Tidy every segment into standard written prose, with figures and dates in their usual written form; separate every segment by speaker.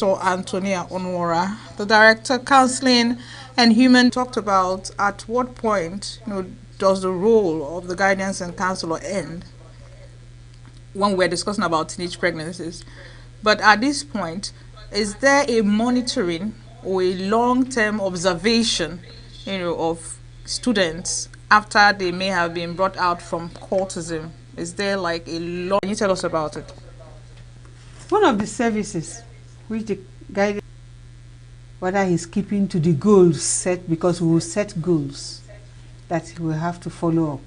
Speaker 1: Dr. Antonia Onwara, the Director, Counseling and Human, talked about at what point does the role of the guidance and counselor end when we're discussing about teenage pregnancies. But at this point, is there a monitoring or a long-term observation, of students after they may have been brought out from courtism? Is there like a long? Can you tell us about it?
Speaker 2: One of the services which the guidance, whether he's keeping to the goals set, because we will set goals that he will have to follow up.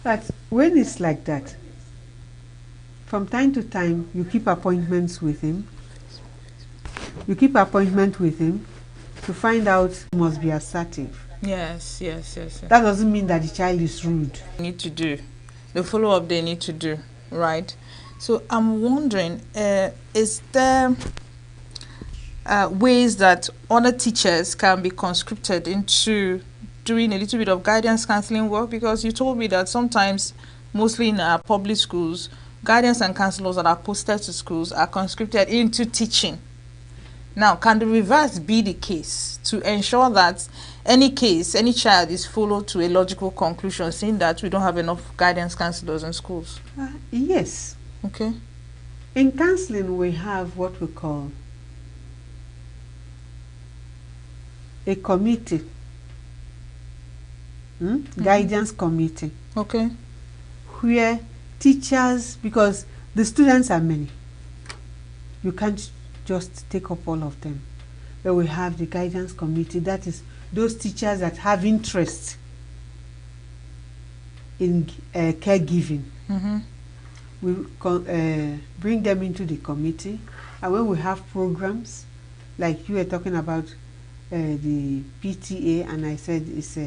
Speaker 2: But when it's like that, from time to time, you keep appointments with him. You keep appointment with him to find out he must be assertive.
Speaker 1: Yes.
Speaker 2: That doesn't mean that the child is rude.
Speaker 1: Need to do the follow-up they need to do, right? So I'm wondering, is there ways that other teachers can be conscripted into doing a little bit of guidance counseling work? Because you told me that sometimes, mostly in our public schools, guidance and counselors that are posted to schools are conscripted into teaching. Now, can the reverse be the case to ensure that any child is followed to a logical conclusion, seeing that we don't have enough guidance counselors in schools?
Speaker 2: Yes.
Speaker 1: Okay.
Speaker 2: In counseling, we have what we call a committee, guidance committee.
Speaker 1: Okay.
Speaker 2: Where teachers, because the students are many, you can't just take up all of them. But we have the guidance committee, that is those teachers that have interest in caregiving. We bring them into the committee, and when we have programs, like you were talking about the PTA, and I said it's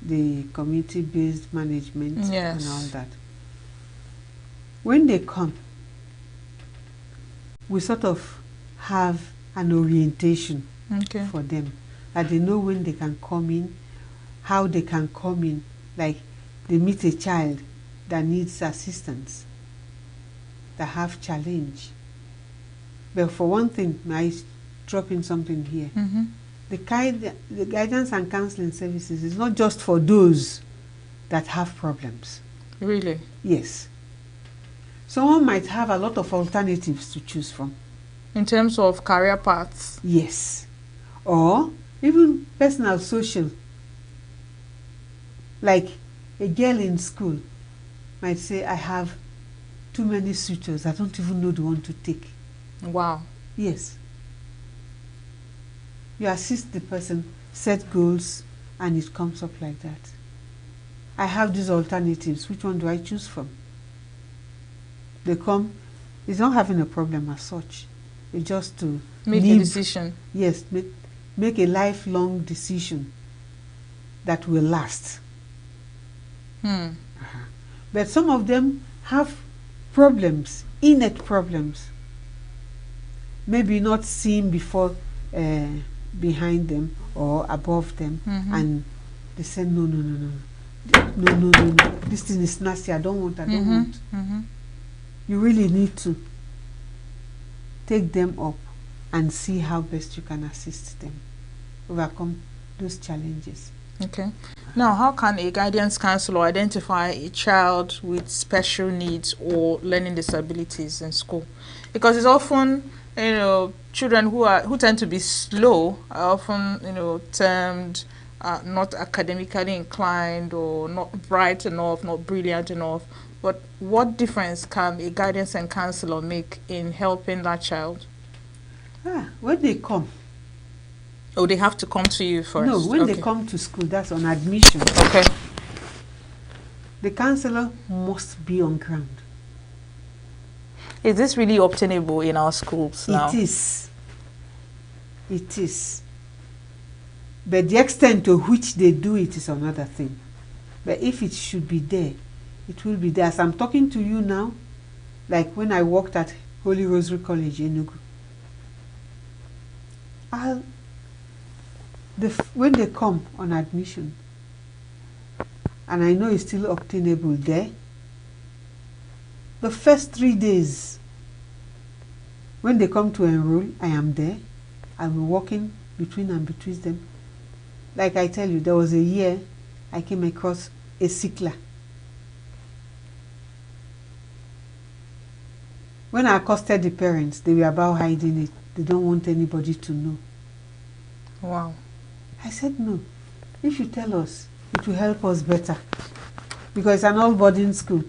Speaker 2: the community-based management.
Speaker 1: Yes.
Speaker 2: And all that. When they come, we sort of have an orientation for them, that they know when they can come in, how they can come in, like they meet a child that needs assistance, that have challenge. But for one thing, I drop in something here. The guidance and counseling services is not just for those that have problems.
Speaker 1: Really?
Speaker 2: Yes. Someone might have a lot of alternatives to choose from.
Speaker 1: In terms of career paths?
Speaker 2: Yes. Or even personal, social. Like a girl in school might say, I have too many suitors, I don't even know the one to take.
Speaker 1: Wow.
Speaker 2: Yes. You assist the person, set goals, and it comes up like that. I have these alternatives, which one do I choose from? They come, it's not having a problem as such. It's just to
Speaker 1: make a decision.
Speaker 2: Yes, make a lifelong decision that will last. But some of them have problems, innate problems. Maybe not seen before, behind them or above them, and they say, no, this thing is nasty, I don't want. You really need to take them up and see how best you can assist them overcome those challenges.
Speaker 1: Okay. Now, how can a guidance counselor identify a child with special needs or learning disabilities in school? Because it's often, children who tend to be slow are often, termed not academically inclined or not bright enough, not brilliant enough. But what difference can a guidance and counselor make in helping that child?
Speaker 2: When they come.
Speaker 1: Oh, they have to come to you first?
Speaker 2: No, when they come to school, that's on admission.
Speaker 1: Okay.
Speaker 2: The counselor must be on ground.
Speaker 1: Is this really obtainable in our schools now?
Speaker 2: It is. It is. But the extent to which they do it is another thing. But if it should be there, it will be there. As I'm talking to you now, like when I worked at Holy Rosary College, ENUGU, when they come on admission, and I know it's still obtainable there, the first 3 days, When they come to enroll, I am there. I'll be walking between and between them. Like I tell you, there was a year I came across a sickler. When I accosted the parents, they were about hiding it. They don't want anybody to know.
Speaker 1: Wow.
Speaker 2: I said, no. If you tell us, it will help us better. Because it's an all boarding school.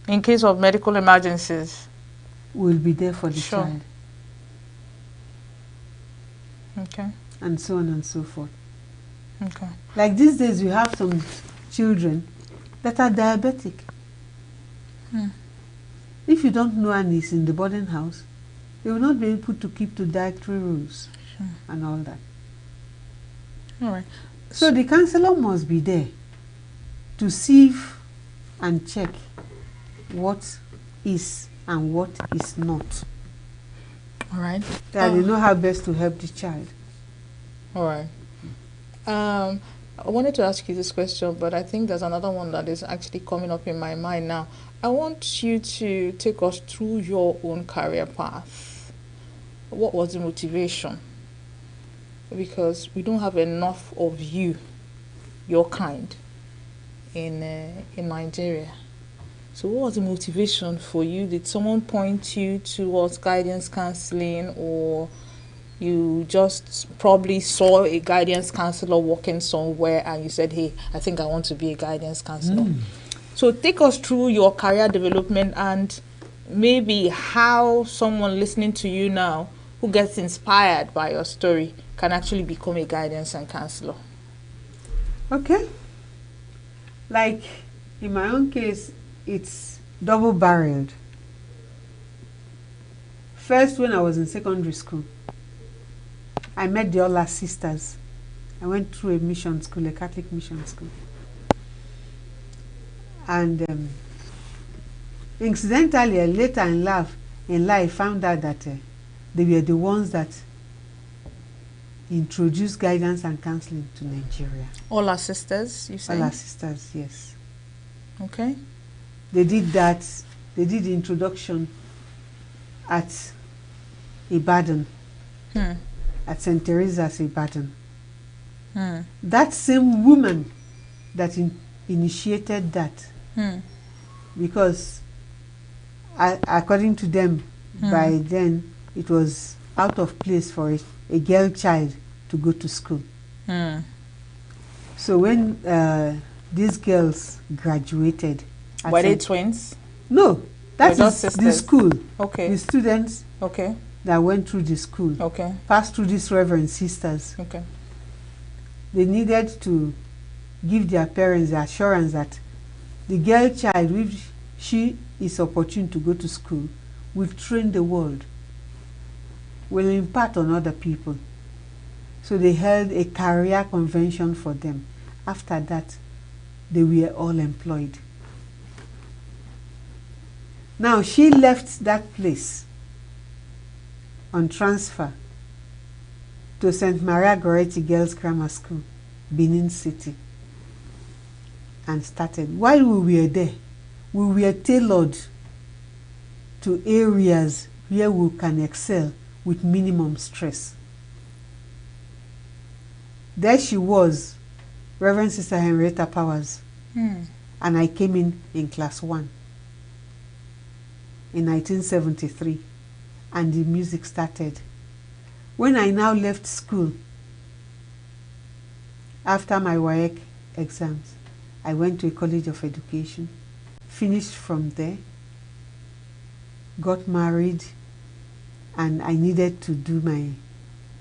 Speaker 1: In case of medical emergencies.
Speaker 2: We'll be there for the child.
Speaker 1: Okay.
Speaker 2: And so on and so forth.
Speaker 1: Okay.
Speaker 2: Like these days, we have some children that are diabetic. If you don't know and is in the boarding house, they will not be able to keep to dietary rules and all that.
Speaker 1: All right.
Speaker 2: So the counselor must be there to sieve and check what is and what is not.
Speaker 1: All right.
Speaker 2: That they know how best to help the child.
Speaker 1: All right. I wanted to ask you this question, but I think there's another one that is actually coming up in my mind now. I want you to take us through your own career path. What was the motivation? Because we don't have enough of you, your kind, in Nigeria. So what was the motivation for you? Did someone point you towards guidance counseling, or you just probably saw a guidance counselor working somewhere and you said, hey, I think I want to be a guidance counselor? So take us through your career development and maybe how someone listening to you now who gets inspired by your story can actually become a guidance and counselor.
Speaker 2: Okay. Like in my own case, it's double-barreled. First, when I was in secondary school, I met the Ola sisters. I went through a mission school, a Catholic mission school. And incidentally, later in life, found out that they were the ones that introduced guidance and counseling to Nigeria.
Speaker 1: All our sisters, you say?
Speaker 2: All our sisters, yes.
Speaker 1: Okay.
Speaker 2: They did that. They did the introduction at Ibadan, at St. Teresa's Ibadan. That same woman that initiated that, because according to them, by then it was out of place for a girl child to go to school. So when these girls graduated,
Speaker 1: were they twins?
Speaker 2: No, that is the school.
Speaker 1: Okay.
Speaker 2: The students that went through the school passed through these Reverend sisters.
Speaker 1: Okay.
Speaker 2: They needed to give their parents the assurance that the girl child, if she is opportune to go to school, will train the world, will impart on other people. So they held a career convention for them. After that, they were all employed. Now, she left that place on transfer to St. Maria Goretti Girls Grammar School, Benin City, and started. While we were there, we were tailored to areas where we can excel with minimum stress. There she was, Reverend Sister Henrietta Powers, and I came in class 1 in 1973, and the music started. When I now left school, after my WAEC exams, I went to a college of education, finished from there, got married, and I needed to do my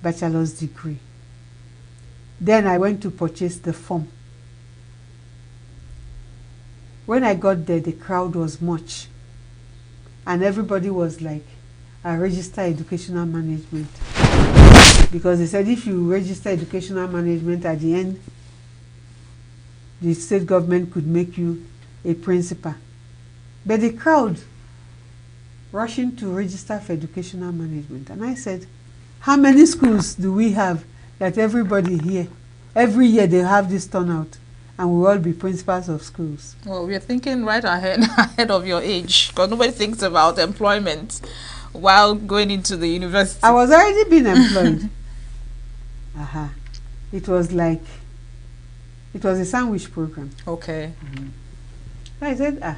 Speaker 2: bachelor's degree. Then I went to purchase the form. When I got there, the crowd was much, and everybody was like, I register educational management. Because they said if you register educational management, at the end, the state government could make you a principal. But the crowd rushing to register for educational management. And I said, how many schools do we have that everybody here, every year they have this turnout, and we'll all be principals of schools?
Speaker 1: Well, we're thinking right ahead of your age, because nobody thinks about employment while going into the university?
Speaker 2: I was already being employed. It was a sandwich program.
Speaker 1: Okay.
Speaker 2: I said,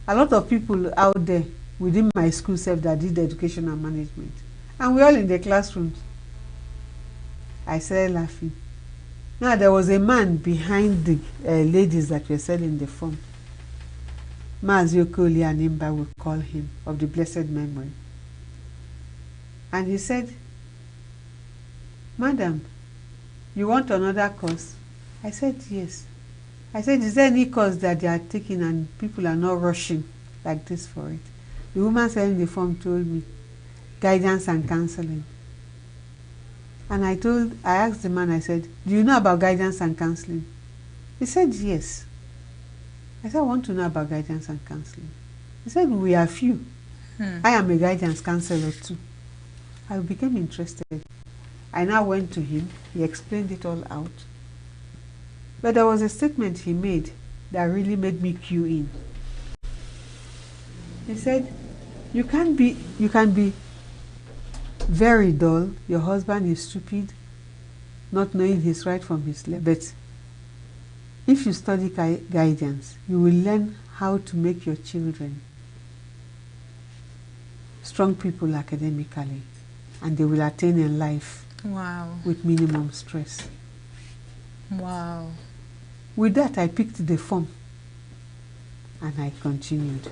Speaker 2: a lot of people out there within my school self that did education and management, and we're all in the classrooms. I started laughing. Now there was a man behind the ladies that were selling the form. Maziokoli Animba, we call him, of the blessed memory. And he said, "Madam, you want another course?" I said, "Yes." I said, "Is there any course that they are taking and people are not rushing like this for it?" The woman selling the form told me, "Guidance and counseling." And I asked the man, I said, "Do you know about guidance and counseling?" He said, "Yes." I said, "I want to know about guidance and counseling." He said, "We are few. I am a guidance counselor too." I became interested. I now went to him. He explained it all out. But there was a statement he made that really made me cue in. He said, you can be very dull, your husband is stupid, not knowing his right from his left, but if you study guidance, you will learn how to make your children strong people academically, and they will attain in life.
Speaker 1: Wow.
Speaker 2: With minimum stress.
Speaker 1: Wow.
Speaker 2: With that, I picked the form and I continued.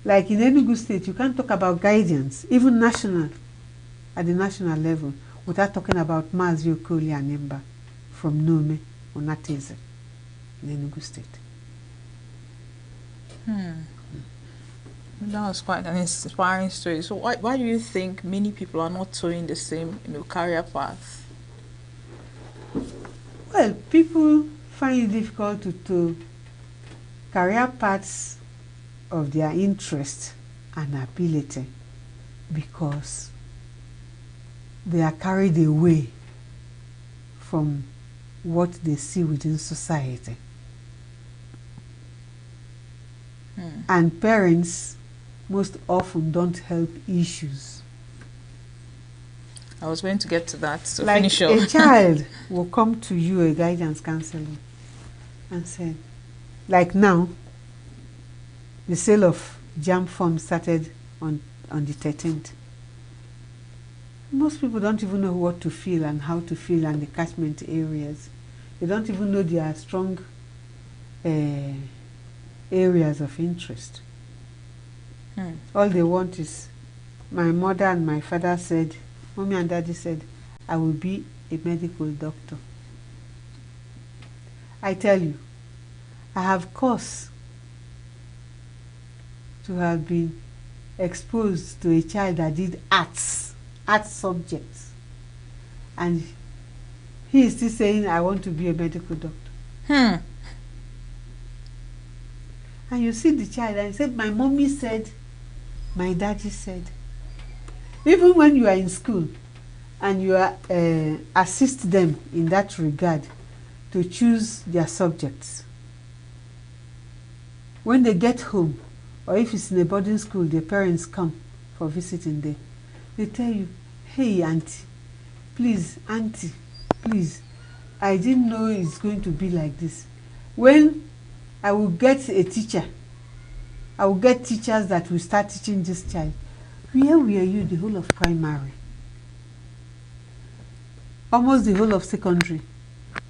Speaker 2: Like in ENUGU State, you can't talk about guidance, even national, at the national level, without talking about Maziokoli Animba from Nome, Onateze, in ENUGU State.
Speaker 1: That was quite an inspiring story. So why do you think many people are not towing the same career path?
Speaker 2: Well, people find it difficult to tow career paths of their interest and ability because they are carried away from what they see within society. And parents most often don't help issues.
Speaker 1: I was going to get to that, so
Speaker 2: like
Speaker 1: finish up.
Speaker 2: A child will come to you, a guidance counselor, and say, like now, the sale of JAM forms started on the 13th. Most people don't even know what to feel and how to feel and the catchment areas. They don't even know their strong areas of interest. All they want is, my mother and my father said, mommy and daddy said, I will be a medical doctor. I tell you, I have cause to have been exposed to a child that did art subjects, and he is still saying, I want to be a medical doctor. And you see the child and he said, my mommy said, my daddy said. Even when you are in school and you are assist them in that regard to choose their subjects, when they get home, or if it's in a boarding school, their parents come for visiting there, they tell you, hey auntie, please, I didn't know it's going to be like this. When I will get a teacher, I will get teachers that will start teaching this child. Where were you the whole of primary? Almost the whole of secondary,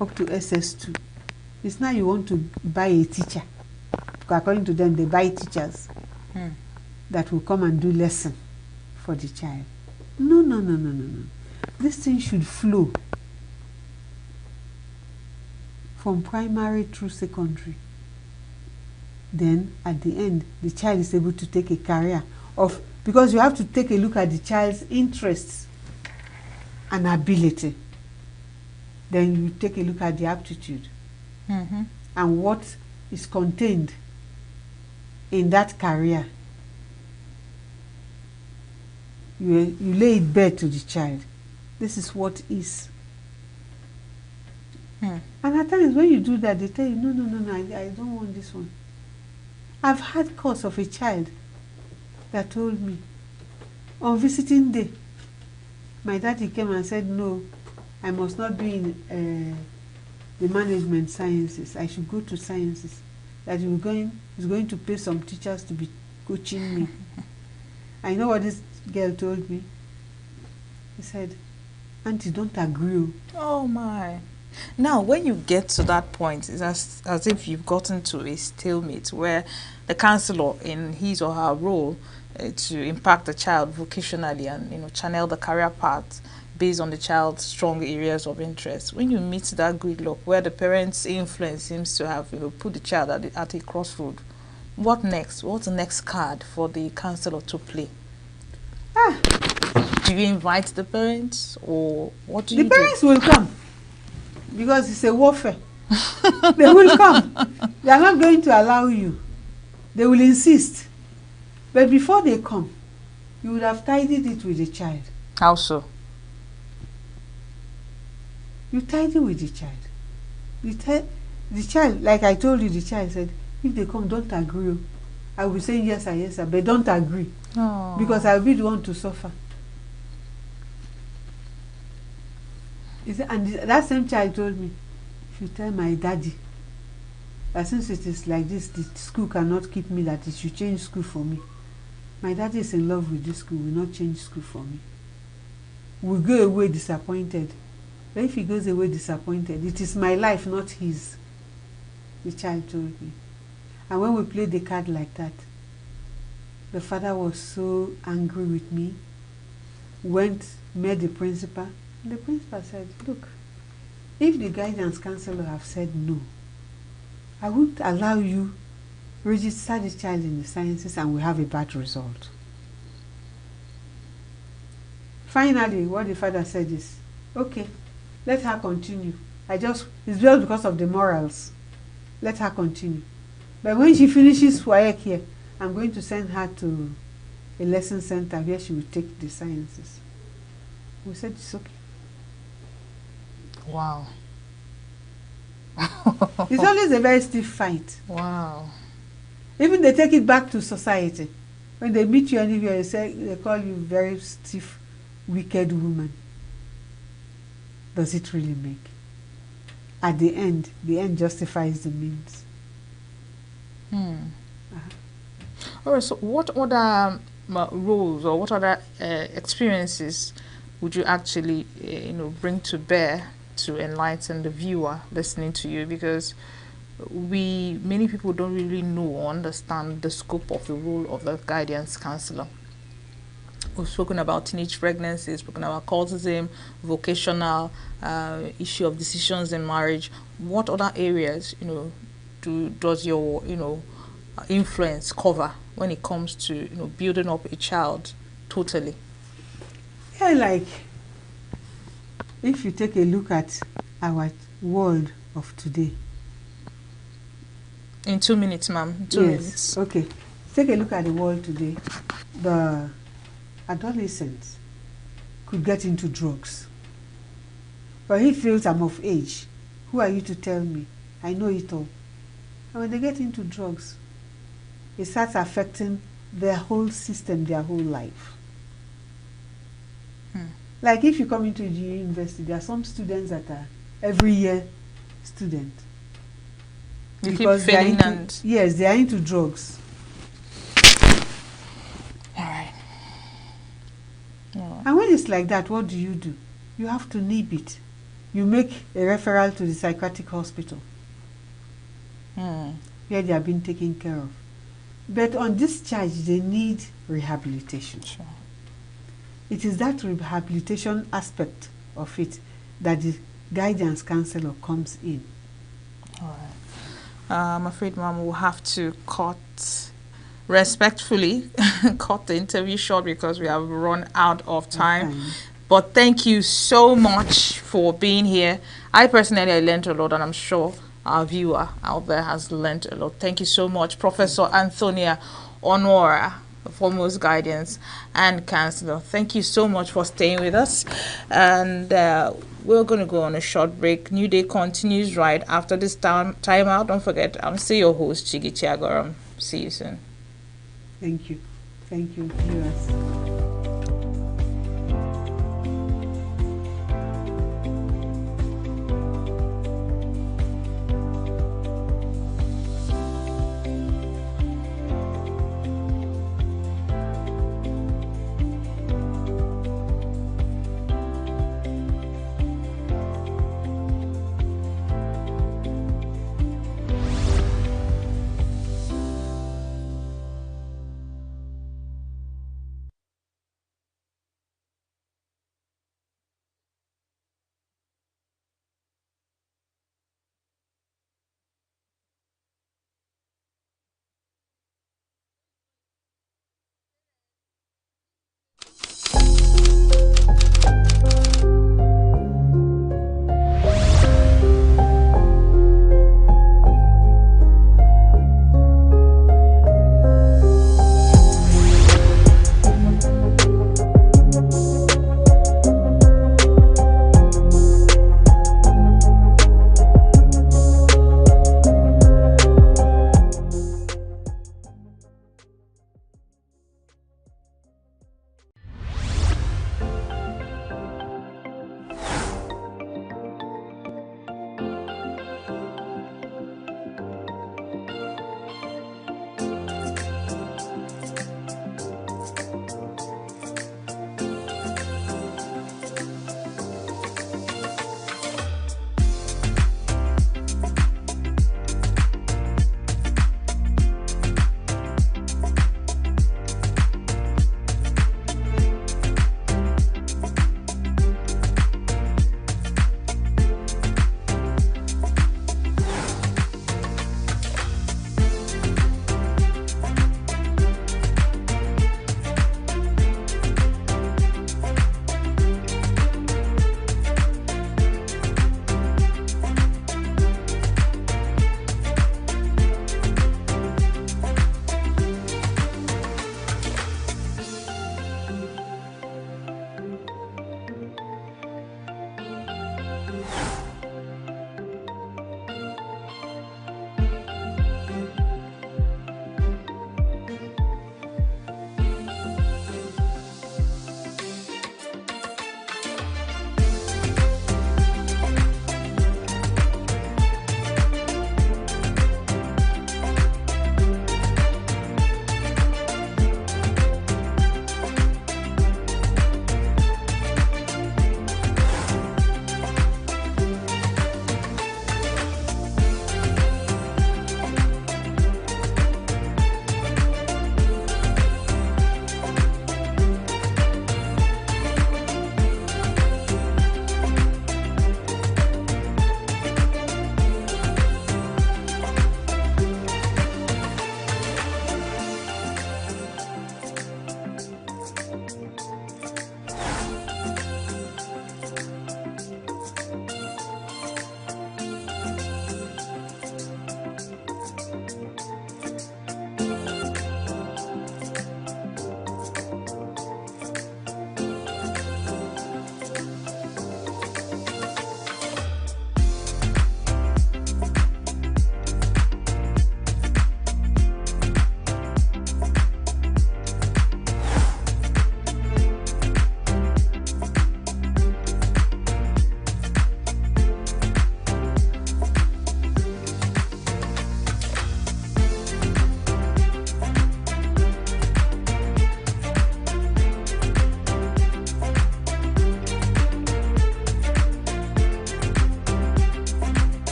Speaker 2: up to SS2. It's now you want to buy a teacher. According to them, they buy teachers that will come and do lesson for the child. No. This thing should flow from primary through secondary. Then at the end, the child is able to take a career of, because you have to take a look at the child's interests and ability. Then you take a look at the aptitude and what is contained in that career. You lay it bare to the child. This is what is. And at times when you do that, they tell you, no, I don't want this one. I've had cause of a child that told me, On visiting day, my daddy came and said, no, I must not be in the management sciences. I should go to sciences. That he's going to pay some teachers to be coaching me. I know what this girl told me. He said, Auntie, don't agree.
Speaker 1: Oh my. Now, when you get to that point, it's as if you've gotten to a stalemate where the counselor, in his or her role, to impact the child vocationally and channel the career path based on the child's strong areas of interest. When you meet that gridlock where the parents' influence seems to have put the child at a crossroad, what next? What's the next card for the counselor to play? Do you invite the parents, or what do you do?
Speaker 2: The parents will come because it's a warfare. They will come. They are not going to allow you. They will insist. But before they come, you would have tidied it with the child.
Speaker 1: How so?
Speaker 2: You tidy with the child. The child, like I told you, the child said, if they come, don't agree. I will say yes sir, yes sir, but don't agree.
Speaker 1: Oh.
Speaker 2: Because I will be the one to suffer. And that same child told me, if you tell my daddy that since it is like this, the school cannot keep me, that it should change school for me. My daddy is in love with this school, will not change school for me. We'll go away disappointed. But if he goes away disappointed, it is my life, not his. The child told me. And when we played the card like that, the father was so angry with me, met the principal. The principal said, look, if the guidance counselor have said no, I won't allow you register the child in the sciences and we have a bad result. Finally, what the father said is, okay, let her continue. It's just because of the morals. Let her continue. But when she finishes WAEC here, I'm going to send her to a lesson center where she will take the sciences. We said it's okay.
Speaker 1: Wow.
Speaker 2: It's always a very stiff fight.
Speaker 1: Wow.
Speaker 2: Even they take it back to society. When they meet you anywhere, they call you very stiff, wicked woman. Does it really make? At the end justifies the means.
Speaker 1: All right, so what other roles or what other experiences would you actually bring to bear to enlighten the viewer listening to you? Because many people don't really know or understand the scope of the role of the guidance counselor. We've spoken about teenage pregnancy, spoken about cultism, vocational, issue of decisions in marriage. What other areas, does your, influence cover when it comes to, building up a child totally?
Speaker 2: Yeah, like, if you take a look at our world of today.
Speaker 1: In 2 minutes, ma'am. 2 minutes.
Speaker 2: Okay. Take a look at the world today. The adolescents could get into drugs. But he feels I'm of age. Who are you to tell me? I know it all. And when they get into drugs, it starts affecting their whole system, their whole life. Like if you come into the university, there are some students that are every year student.
Speaker 1: You keep failing and...
Speaker 2: Yes, they are into drugs.
Speaker 1: All right.
Speaker 2: And when it's like that, what do? You have to nib it. You make a referral to the psychiatric hospital where they are being taken care of. But on discharge, they need rehabilitation.
Speaker 1: Sure.
Speaker 2: It is that rehabilitation aspect of it that the guidance counselor comes in.
Speaker 1: All right. I'm afraid, Mom, we'll have to respectfully cut the interview short because we have run out of time. But thank you so much for being here. I personally learned a lot, and I'm sure our viewer out there has learned a lot. Thank you so much, Professor Antonia Onwora, foremost guidance and counselor. Thank you so much for staying with us. And we're going to go on a short break. New Day continues right after this time out. Don't forget, I'm still your host, Chigi Chiagoram. See you soon.
Speaker 2: Thank you. Thank you, viewers.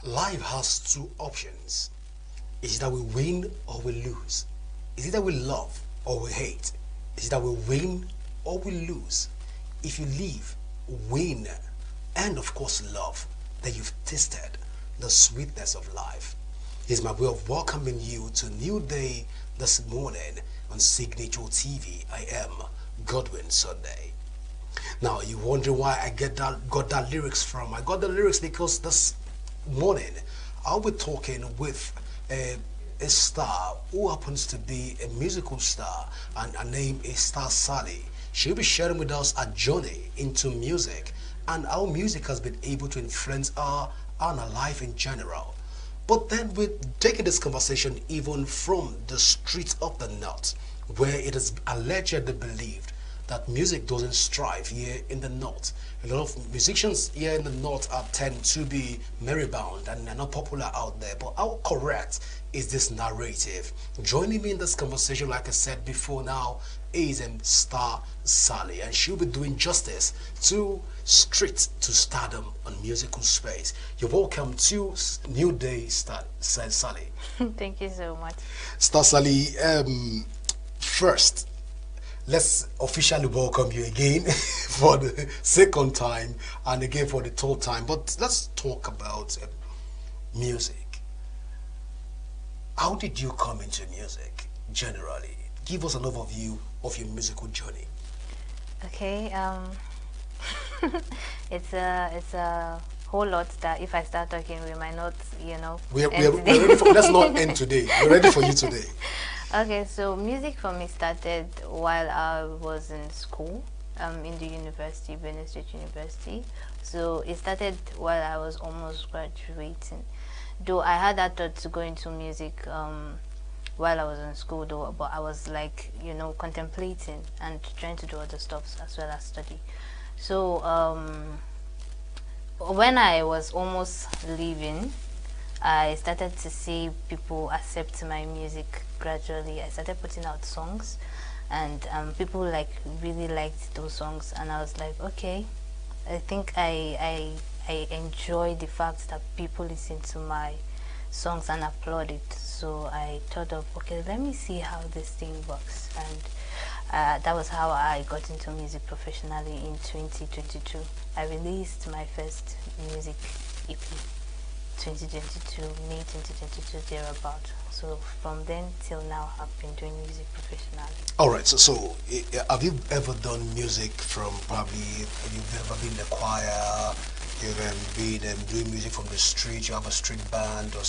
Speaker 3: Life has two options. Is it that we win or we lose? Is it that we love or we hate? Is it that we win or we lose? If you live, win, and of course love, then you've tasted the sweetness of life. It's my way of welcoming you to a new day this morning on Signature TV. I am Godwin Sunday. Now you wondering why I got that lyrics from? I got the lyrics because this morning I'll be talking with a star who happens to be a musical star, and her name is Star Sally. She'll be sharing with us a journey into music and how music has been able to influence her and her life in general. But then we're taking this conversation even from the streets of the North, where it is allegedly believed that music doesn't strive here in the North. A lot of musicians here in the North tend to be merry-bound and are not popular out there. But how correct is this narrative? Joining me in this conversation, like I said before now, is Star Sally, and she'll be doing justice to street to stardom on musical space. You're welcome to New Day, Star Sally.
Speaker 4: Thank you so much.
Speaker 3: Star Sally, first, let's officially welcome you again for the second time and again for the third time. But let's talk about music. How did you come into music generally? Give us an overview of your musical journey.
Speaker 4: Okay, it's a whole lot that if I start talking, we might not,
Speaker 3: We're ready for, let's not end today. We're ready for you today.
Speaker 4: Okay, so music for me started while I was in school, in the university, Benin State University. So it started while I was almost graduating. Though I had that thought to go into music while I was in school, though, but I was like, contemplating and trying to do other stuff as well as study. So when I was almost leaving, I started to see people accept my music gradually. I started putting out songs, and people like really liked those songs, and I was like, okay, I think I enjoy the fact that people listen to my songs and applaud it. So I thought of, okay, let me see how this thing works, and that was how I got into music professionally in 2022. I released my first music EP 2022, May 2022, thereabout. So from then till now, I've been doing music professionally.
Speaker 3: All right. Have you ever done music from probably? You've ever been in a choir? You've been doing music from the street. You have a street band or